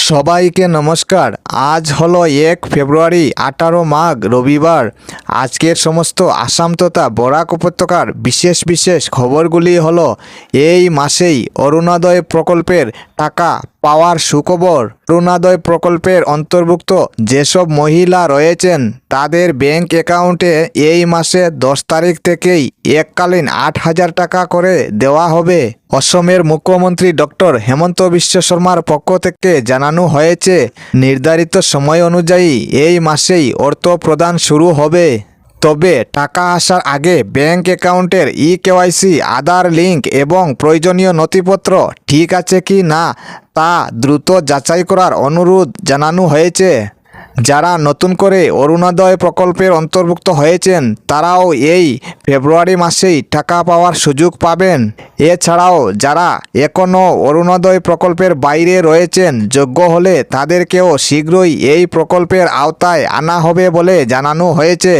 সবাইকে নমস্কার। আজ হলো 1 ফেব্রুয়ারি, 18 মাঘ, রবিবার। আজকের সমস্ত আসাম তথা বরাক উপত্যকার বিশেষ বিশেষ খবরগুলি হলো এই মাসেই অরুণোদয় প্রকল্পের টাকা পাওয়ার সুখবর। অরুণোদয় প্রকল্পের অন্তর্ভুক্ত যেসব মহিলা রয়েছেন তাদের ব্যাংক অ্যাকাউন্টে এই মাসে 10 তারিখ থেকেই এককালীন 8,000 টাকা করে দেওয়া হবে। অসমের মুখ্যমন্ত্রী ডক্টর হেমন্ত বিশ্ব শর্মার পক্ষ থেকে জানানো হয়েছে, নির্ধারিত সময় অনুযায়ী এই মাসেই অর্থ প্রদান শুরু হবে। তবে টাকা আসার আগে ব্যাংক অ্যাকাউন্টের কেওয়াইসি, আধার লিঙ্ক এবং প্রয়োজনীয় নথিপত্র ঠিক আছে কি না তা দ্রুত যাচাই করার অনুরোধ জানানো হয়েছে। যারা নতুন করে অরুণোদয় প্রকল্পের অন্তর্ভুক্ত হয়েছেন তারাও এই ফেব্রুয়ারি মাসেই টাকা পাওয়ার সুযোগ পাবেন। এছাড়াও যারা এখনও অরুণোদয় প্রকল্পের বাইরে রয়েছেন, যোগ্য হলে তাদেরকেও শীঘ্রই এই প্রকল্পের আওতায় আনা হবে বলে জানানো হয়েছে।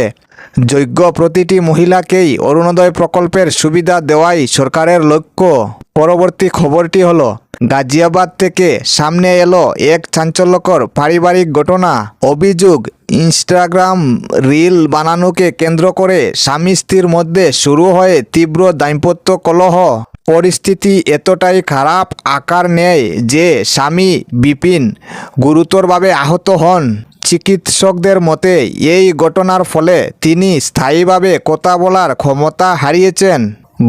যোগ্য প্রতিটি মহিলাকেই অরুণোদয় প্রকল্পের সুবিধা দেওয়াই সরকারের লক্ষ্য। পরবর্তী খবরটি হলো, গাজিয়াবাদ থেকে সামনে এলো এক চাঞ্চল্যকর পারিবারিক ঘটনা। অভিযোগ, ইনস্টাগ্রাম রিল বানানোকে কেন্দ্র করে স্বামী স্ত্রীর মধ্যে শুরু হয় তীব্র দাম্পত্য কলহ। পরিস্থিতি এতটাই খারাপ আকার নেয় যে স্বামী বিপিন গুরুতরভাবে আহত হন। চিকিৎসকদের মতে এই ঘটনার ফলে তিনি স্থায়ীভাবে কথা বলার ক্ষমতা হারিয়েছেন।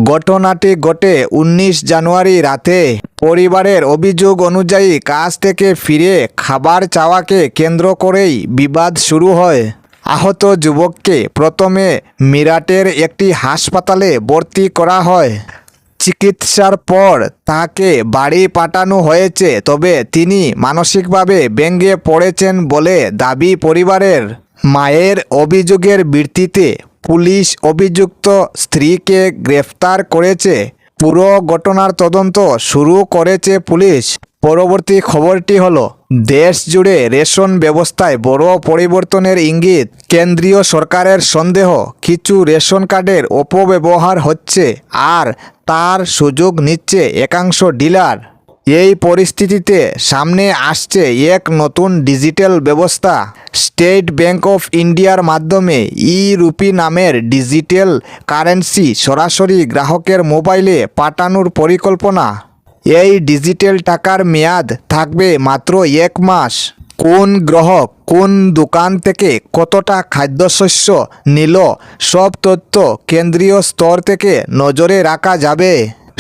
ঘটনাটি ঘটে 19 জানুয়ারি রাতে। পরিবারের অভিযোগ অনুযায়ী কাজ থেকে ফিরে খাবার চাওয়াকে কেন্দ্র করেই বিবাদ শুরু হয়। আহত যুবককে প্রথমে মিরাটের একটি হাসপাতালে ভর্তি করা হয়। চিকিৎসার পর তাকে বাড়ি পাঠানো হয়েছে, তবে তিনি মানসিকভাবে ভেঙে পড়েছেন বলে দাবি পরিবারের। মায়ের অভিযোগের ভিত্তিতে পুলিশ অভিযুক্ত স্ত্রীকে গ্রেফতার করেছে। পুরো ঘটনার তদন্ত শুরু করেছে পুলিশ। পরবর্তী খবরটি হলো, দেশ জুড়ে রেশন ব্যবস্থায় বড় পরিবর্তনের ইঙ্গিত। কেন্দ্রীয় সরকারের সন্দেহ কিছু রেশন কার্ডের অপব্যবহার হচ্ছে আর তার সুযোগ নিচ্ছে একাংশ ডিলার। এই পরিস্থিতিতে সামনে আসছে এক নতুন ডিজিটাল ব্যবস্থা। স্টেট ব্যাংক অফ ইন্ডিয়ার মাধ্যমে রুপি নামের ডিজিটাল কারেন্সি সরাসরি গ্রাহকের মোবাইলে পাঠানোর পরিকল্পনা। এই ডিজিটাল টাকার মেয়াদ থাকবে মাত্র 1 মাস। কোন গ্রাহক কোন দোকান থেকে কতটা খাদ্যশস্য নিল সব তথ্য কেন্দ্রীয় স্তর থেকে নজরে রাখা যাবে।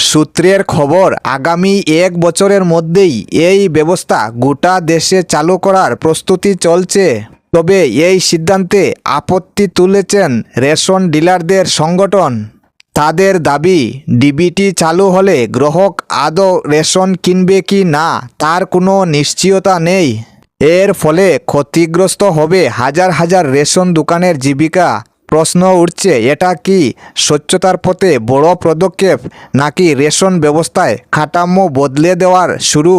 সূত্রের খবর, আগামী 1 বছরের মধ্যেই এই ব্যবস্থা গোটা দেশে চালু করার প্রস্তুতি চলছে। তবে এই সিদ্ধান্তে আপত্তি তুলেছেন রেশন ডিলারদের সংগঠন। তাদের দাবি, ডিবিটি চালু হলে গ্রাহক আদৌ রেশন কিনবে কি না তার কোনো নিশ্চয়তা নেই। এর ফলে ক্ষতিগ্রস্ত হবে হাজার হাজার রেশন দোকানের জীবিকা। প্রশ্ন উঠছে, এটা কি স্বচ্ছতার পথে বড় পদক্ষেপ নাকি রেশন ব্যবস্থায় কাঠামো বদলে দেওয়ার শুরু?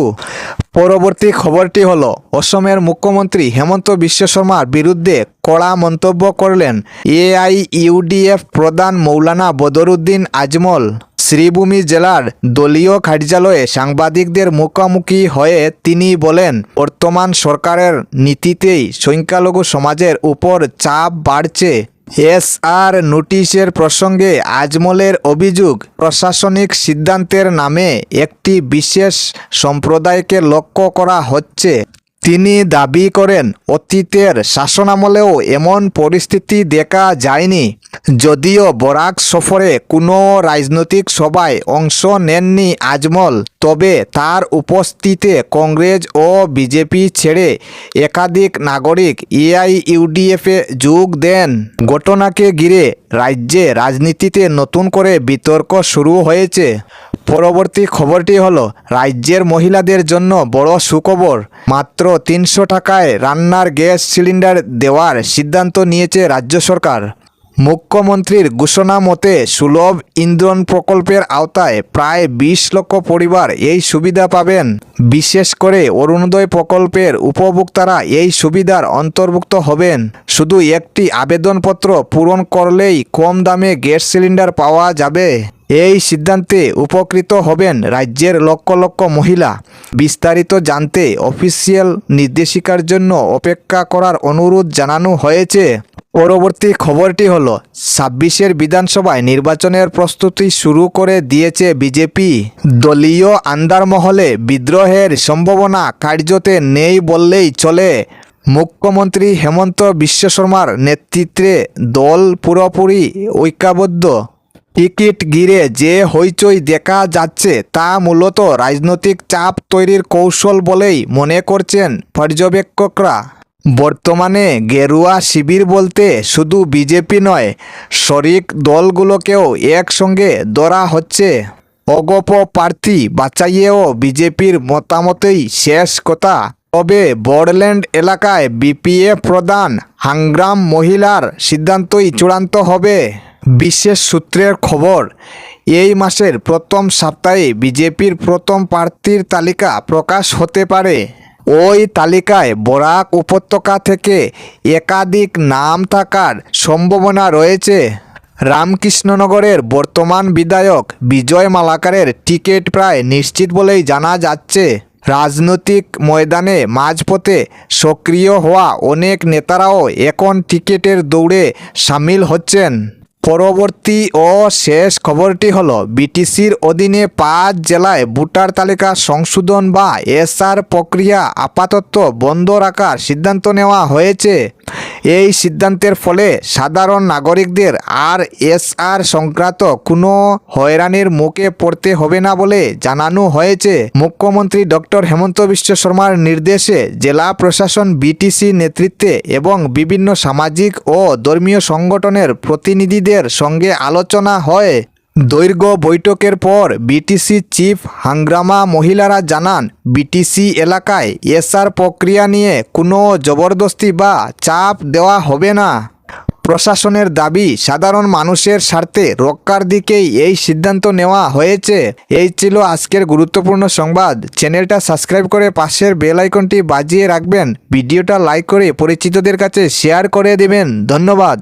পরবর্তী খবরটি হলো, অসমের মুখ্যমন্ত্রী হেমন্ত বিশ্ব শর্মার বিরুদ্ধে কড়া মন্তব্য করলেন এআইইউডিএফ প্রধান মৌলানা বদরুদ্দিন আজমল। শ্রীভূমি জেলার দলীয় কার্যালয়ে সাংবাদিকদের মুখোমুখি হয়ে তিনি বলেন, বর্তমান সরকারের নীতিতেই সংখ্যালঘু সমাজের উপর চাপ বাড়ছে। এসআর নোটিশের প্রসঙ্গে আজমলের অভিযোগ, প্রশাসনিক সিদ্ধান্তের নামে একটি বিশেষ সম্প্রদায়কে লক্ষ্য করা হচ্ছে। তিনি দাবি করেন, অতীতের শাসনামলেও এমন পরিস্থিতি দেখা যায়নি। যদিও বরাক সফরে কোনো রাজনৈতিক সভায় অংশ নেননি আজমল, তবে তার উপস্থিতিতে কংগ্রেস ও বিজেপি ছেড়ে একাধিক নাগরিক এআইইউডিএফে যোগ দেন। ঘটনাকে ঘিরে রাজ্যে রাজনীতিতে নতুন করে বিতর্ক শুরু হয়েছে। পরবর্তী খবরটি হলো, রাজ্যের মহিলাদের জন্য বড় সুখবর। মাত্র 300 টাকায় রান্নার গ্যাস সিলিন্ডার দেওয়ার সিদ্ধান্ত নিয়েছে রাজ্য সরকার। মুখ্যমন্ত্রীর ঘোষণা মতে সুলভ ইন্ধন প্রকল্পের আওতায় প্রায় 20 লক্ষ পরিবার এই সুবিধা পাবেন। বিশেষ করে অরুণোদয় প্রকল্পের উপভোক্তারা এই সুবিধার অন্তর্ভুক্ত হবেন। শুধু একটি আবেদনপত্র পূরণ করলেই কম দামে গ্যাস সিলিন্ডার পাওয়া যাবে। এই সিদ্ধান্তে উপকৃত হবেন রাজ্যের লক্ষ লক্ষ মহিলা। বিস্তারিত জানতে অফিসিয়াল নির্দেশিকার জন্য অপেক্ষা করার অনুরোধ জানানো হয়েছে। পরবর্তী খবরটি হলো 26-এর বিধানসভায় নির্বাচনের প্রস্তুতি শুরু করে দিয়েছে বিজেপি। দলীয় আন্দারমহলে বিদ্রোহের সম্ভাবনা কার্যতে নেই বললেই চলে। মুখ্যমন্ত্রী হেমন্ত বিশ্ব শর্মার নেতৃত্বে দল পুরোপুরি ঐক্যবদ্ধ। টিকিট ঘিরে যে হইচই দেখা যাচ্ছে তা মূলত রাজনৈতিক চাপ তৈরির কৌশল বলেই মনে করছেন পর্যবেক্ষকরা। বর্তমানে গেরুয়া শিবির বলতে শুধু বিজেপি নয়, শরিক দলগুলোকেও একসঙ্গে ধরা হচ্ছে। অগপ প্রার্থী বাছাইয়েও বিজেপির মতামতেই শেষ কথা। তবে বড়ল্যান্ড এলাকায় বিপিএফ প্রধান হাংগ্রাম মহিলার সিদ্ধান্তই চূড়ান্ত হবে। বিশেষ সূত্রের খবর, এই মাসের প্রথম সপ্তাহে বিজেপির প্রথম প্রার্থীর তালিকা প্রকাশ হতে পারে। ওই তালিকায় বরাক উপত্যকা থেকে একাধিক নাম থাকার সম্ভাবনা রয়েছে। রামকৃষ্ণনগরের বর্তমান বিধায়ক বিজয় মালাকারের টিকিট প্রায় নিশ্চিত বলেই জানা যাচ্ছে। রাজনৈতিক ময়দানে মাঝপথে সক্রিয় হওয়া অনেক নেতারাও এখন টিকিটের দৌড়ে সামিল হচ্ছেন। পরবর্তী ও শেষ খবরটি হলো, বিটিসির অধীনে 5 জেলায় ভোটার তালিকা সংশোধন বা এসআর প্রক্রিয়া আপাতত বন্ধ রাখার সিদ্ধান্ত নেওয়া হয়েছে। এই সিদ্ধান্তের ফলে সাধারণ নাগরিকদের আর এসআর সংক্রান্ত কোনো হয়রানির মুখে পড়তে হবে না বলে জানানো হয়েছে। মুখ্যমন্ত্রী ডক্টর হেমন্ত বিশ্ব শর্মার নির্দেশে জেলা প্রশাসন, বিটিসি নেতৃত্বে এবং বিভিন্ন সামাজিক ও ধর্মীয় সংগঠনের প্রতিনিধিদের সঙ্গে আলোচনা হয়। দৈর্ঘ্য বৈঠকের পর বিটিসি চিফ হাংগ্রামা মহিলারা জানান, বিটিসি এলাকায় এসআর প্রক্রিয়া নিয়ে কোনো জবরদস্তি বা চাপ দেওয়া হবে না। প্রশাসনের দাবি, সাধারণ মানুষের স্বার্থে রক্ষার দিকেই এই সিদ্ধান্ত নেওয়া হয়েছে। এই ছিল আজকের গুরুত্বপূর্ণ সংবাদ। চ্যানেলটা সাবস্ক্রাইব করে পাশের বেল আইকনটি বাজিয়ে রাখবেন। ভিডিওটা লাইক করে পরিচিতদের কাছে শেয়ার করে দেবেন। ধন্যবাদ।